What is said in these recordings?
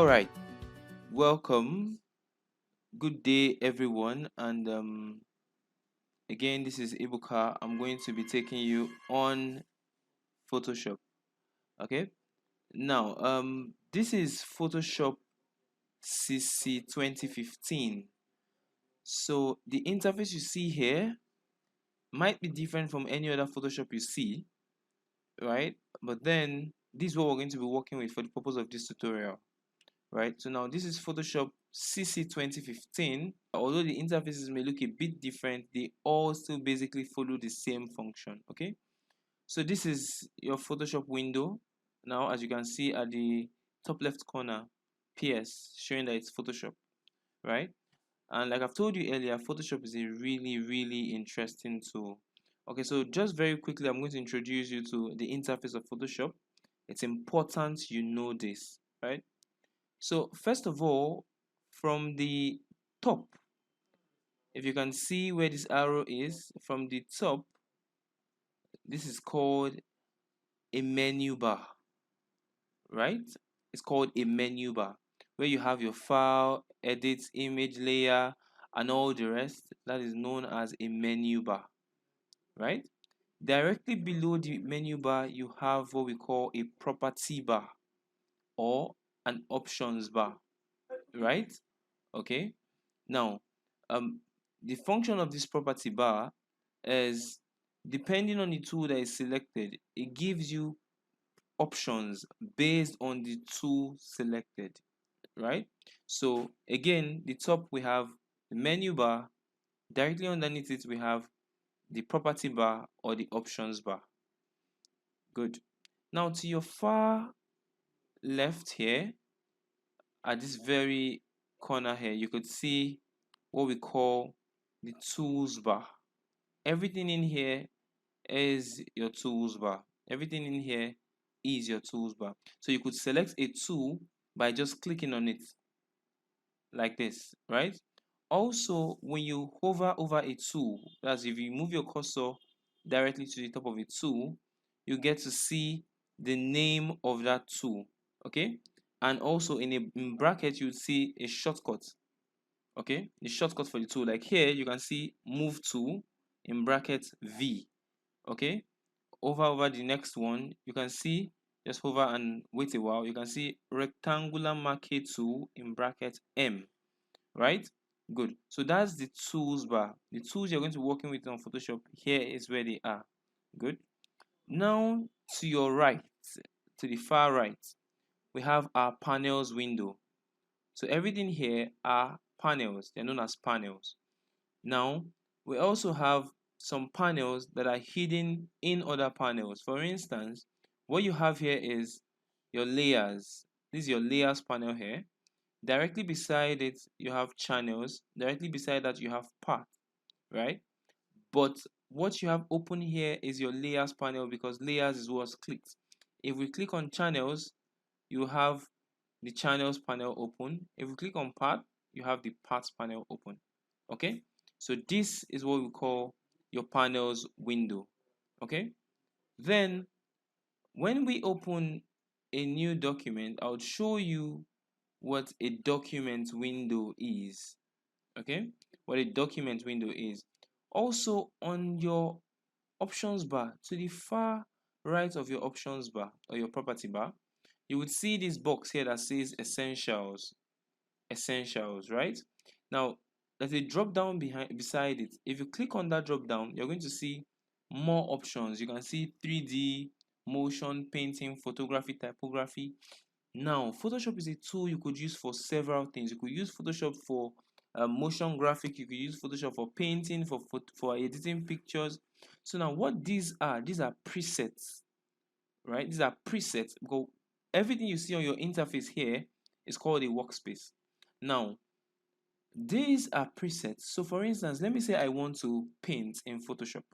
right, welcome. Good day, everyone. And again, this is Ibuka. I'm going to be taking you on Photoshop. Okay. Now, this is Photoshop CC 2015. So the interface you see here might be different from any other Photoshop you see, right? But then this is what we're going to be working with for the purpose of this tutorial. Right, so now this is Photoshop CC 2015. Although the interfaces may look a bit different, they all still basically follow the same function. Okay, so this is your Photoshop window. Now, as you can see at the top left corner, PS showing that it's Photoshop, right? And like I've told you earlier, Photoshop is a really interesting tool. Okay, so just very quickly, I'm going to introduce you to the interface of Photoshop. It's important you know this, right? So first of all, from the top, if you can see where this arrow is, from the top, this is called a menu bar, right? It's called a menu bar, where you have your file, edit, image layer, and all the rest. That is known as a menu bar, right? Directly below the menu bar, you have what we call a property bar or an options bar, right? Okay. Now, the function of this property bar is, depending on the tool that is selected, it gives you options based on the tool selected, right? So again, the top we have the menu bar, directly underneath it we have the property bar or the options bar. Good. Now to your far left here, at this very corner here, you could see what we call the tools bar. Everything in here is your tools bar. Everything in here is your tools bar. So you could select a tool by just clicking on it like this, right? Also, when you hover over a tool, that's if you move your cursor directly to the top of a tool, you get to see the name of that tool, okay? And also in bracket, you see a shortcut, okay? The shortcut for the tool, like here, you can see move tool in bracket V, okay? Over the next one, you can see, just hover and wait a while, you can see rectangular marquee tool in bracket M, right? Good. So that's the tools bar. The tools you're going to be working with on Photoshop, here is where they are. Good. Now to your right, to the far right, we have our panels window. So everything here are panels. They're known as panels. Now we also have some panels that are hidden in other panels. For instance, what you have here is your layers. This is your layers panel here. Directly beside it, you have channels. Directly beside that, you have path, right? But what you have open here is your layers panel, because layers is what's clicked. If we click on channels, you have the channels panel open. If we click on path, you have the paths panel open. Okay, so this is what we call your panels window. Okay, then when we open a new document, I'll show you what a document window is. Okay, what a document window is. Also, on your options bar, to the far right of your options bar or your property bar, you would see this box here that says essentials, right? Now there's a drop down beside it. If you click on that drop down, you're going to see more options. You can see 3D, motion, painting, photography, typography. Now, Photoshop is a tool you could use for several things. You could use Photoshop for motion graphic. You could use Photoshop for painting, for editing pictures. So now, what these are presets, right? These are presets because everything you see on your interface here is called a workspace. Now, these are presets. So, for instance, let me say I want to paint in Photoshop,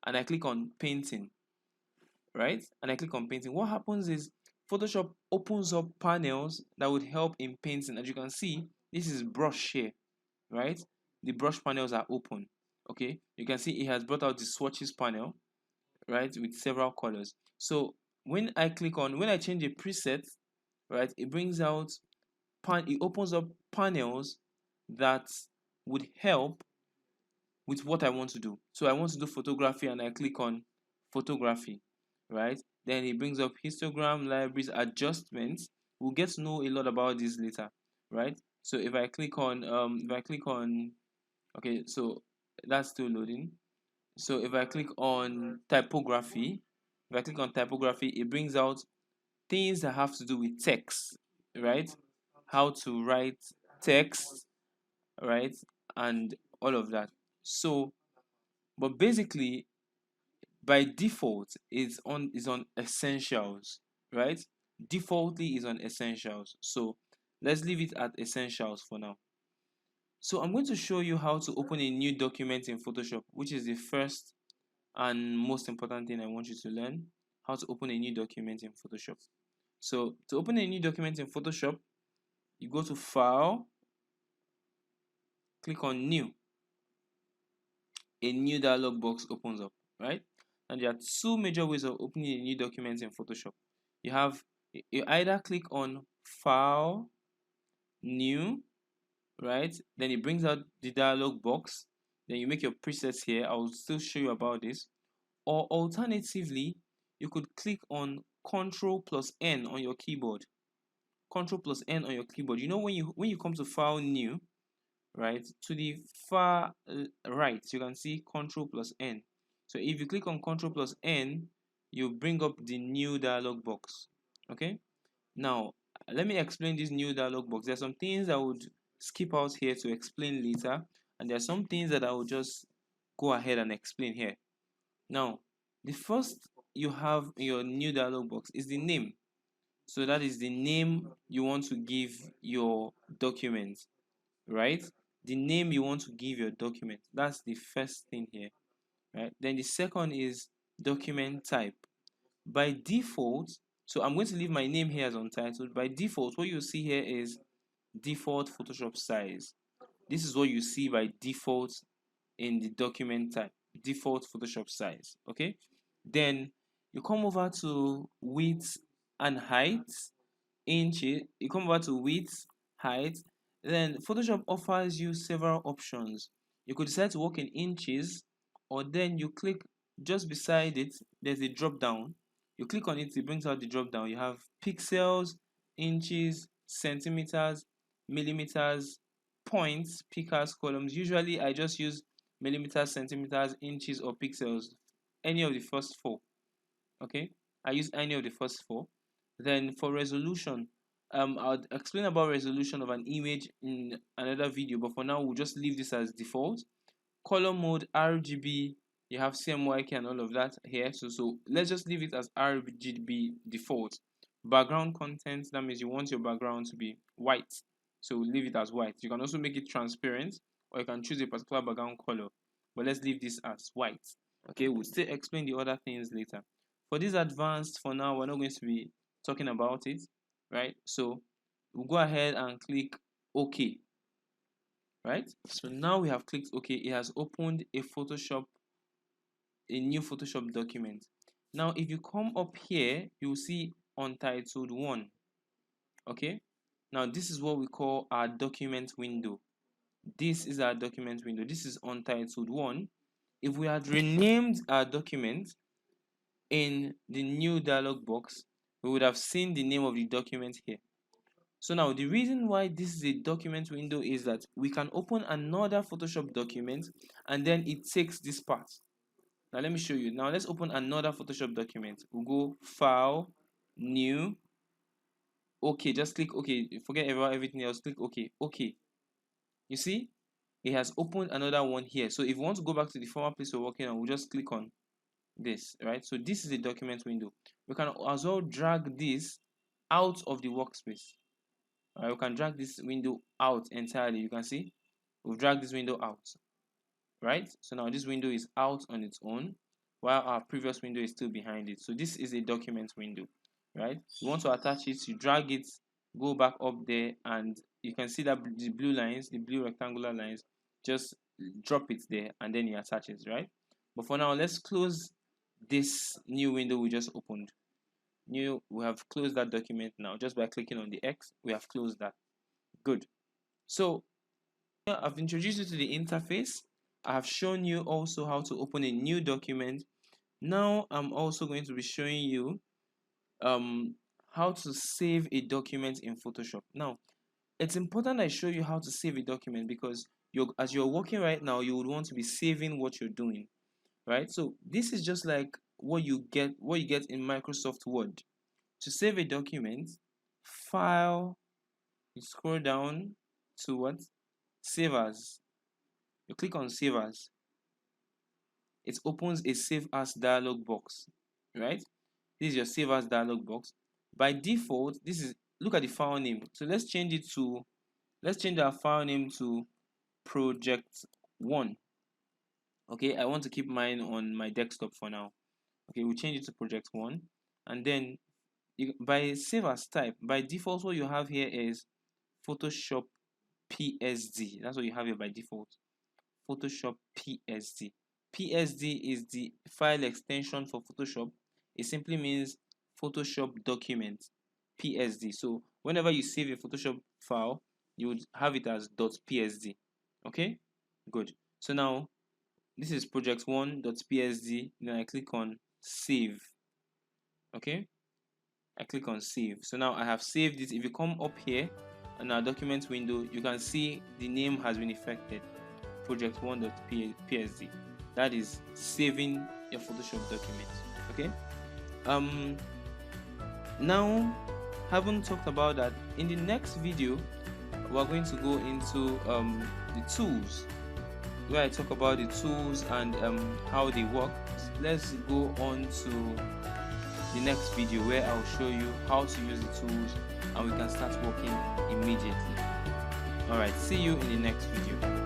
and I click on painting, right? And I click on painting. What happens is Photoshop opens up panels that would help in painting. As you can see, this is brush here, right? The brush panels are open. Okay, you can see it has brought out the swatches panel, right, with several colors. So when I change a preset, right, it brings out it opens up panels that would help with what I want to do. So I want to do photography and I click on photography, right? Then it brings up histogram, libraries, adjustments. We'll get to know a lot about this later, right? So if I click on, okay, so that's still loading. So if I click on typography, if I click on typography, it brings out things that have to do with text, right? How to write text, right? And all of that. So, but basically, by default, is on essentials, right? Defaultly is on essentials. So let's leave it at essentials for now. So I'm going to show you how to open a new document in Photoshop, which is the first and most important thing I want you to learn, how to open a new document in Photoshop. So to open a new document in Photoshop, you go to File, click on New. A new dialog box opens up, right? And there are two major ways of opening a new document in Photoshop. You either click on File, New, right? Then it brings out the dialog box. Then you make your presets here. I will still show you about this. Or alternatively, you could click on Ctrl plus N on your keyboard. Ctrl plus N on your keyboard. You know when you come to File, New, right, to the far right, you can see Ctrl plus N. So if you click on Ctrl plus N, you bring up the new dialog box. Okay, now let me explain this new dialog box. There's some things I would skip out here to explain later, and there are some things that I will just go ahead and explain here. Now, the first you have in your new dialog box is the name. So that is the name you want to give your document, right? The name you want to give your document. That's the first thing here, right? Then the second is document type. By default, so I'm going to leave my name here as untitled. By default, what you see here is default Photoshop size. This is what you see by default in the document type, default Photoshop size. Okay, then you come over to width and height, inches. You come over to width, height. Then Photoshop offers you several options. You could decide to work in inches, or then you click just beside it. There's a drop down. You click on it, it brings out the drop down. You have pixels, inches, centimeters, millimeters, points, pickers, columns. Usually I just use millimeters, centimeters, inches, or pixels. Any of the first four. Okay, I use any of the first four. Then for resolution, I'll explain about resolution of an image in another video, but for now we'll just leave this as default. Color mode, RGB, you have CMYK and all of that here. So let's just leave it as RGB default. Background content, that means you want your background to be white, so leave it as white. You can also make it transparent, or you can choose a particular background color, but let's leave this as white. Okay, we'll still explain the other things later. For this advanced, for now, we're not going to be talking about it, right? So we'll go ahead and click OK, right? So now we have clicked OK. It has opened a new Photoshop document. Now, if you come up here, you'll see Untitled 1, okay? Now, this is what we call our document window. This is our document window. This is Untitled 1. If we had renamed our document in the new dialog box, we would have seen the name of the document here. So now the reason why this is a document window is that we can open another Photoshop document and then it takes this part. Now let me show you. Now let's open another Photoshop document. We'll go File, New, OK. Just click OK. Forget about everything else. Click OK. OK. You see, it has opened another one here. So if you want to go back to the former place we're working on, we'll just click on this, right? So this is a document window. We can as well drag this out of the workspace. All right, we can drag this window out entirely. You can see we've dragged this window out, right? So now this window is out on its own while our previous window is still behind it. So this is a document window, right? You want to attach it, you drag it, go back up there, and you can see that the blue lines, the blue rectangular lines, just drop it there and then you attach it, right? But for now, let's close this new window we just opened. We have closed that document now just by clicking on the X. We have closed that. Good. So I've introduced you to the interface. I have shown you also how to open a new document. Now I'm also going to be showing you how to save a document in Photoshop. Now, it's important I show you how to save a document because as you're working right now, you would want to be saving what you're doing, right? So this is just like what you get in Microsoft Word. To save a document, File, you scroll down to what? Save as. You click on Save as. It opens a Save as dialog box, right? This is your Save as dialog box. By default, this is, look at the file name. So let's change our file name to project 1. Okay, I want to keep mine on my desktop for now. Okay, we'll change it to project 1. And then by save as type, by default, what you have here is Photoshop PSD. That's what you have here by default. Photoshop PSD. PSD is the file extension for Photoshop. It simply means Photoshop document. PSD. So whenever you save a Photoshop file, you would have it as .psd. Okay, good. So now this is project1.psd. Then I click on save. Okay, I click on save. So now I have saved it. If you come up here in our document window, you can see the name has been affected, project1.psd. That is saving your Photoshop document. Okay, now haven't talked about that. In the next video we're going to go into the tools, where I talk about the tools and how they work. Let's go on to the next video where I'll show you how to use the tools and we can start working immediately. Alright, see you in the next video.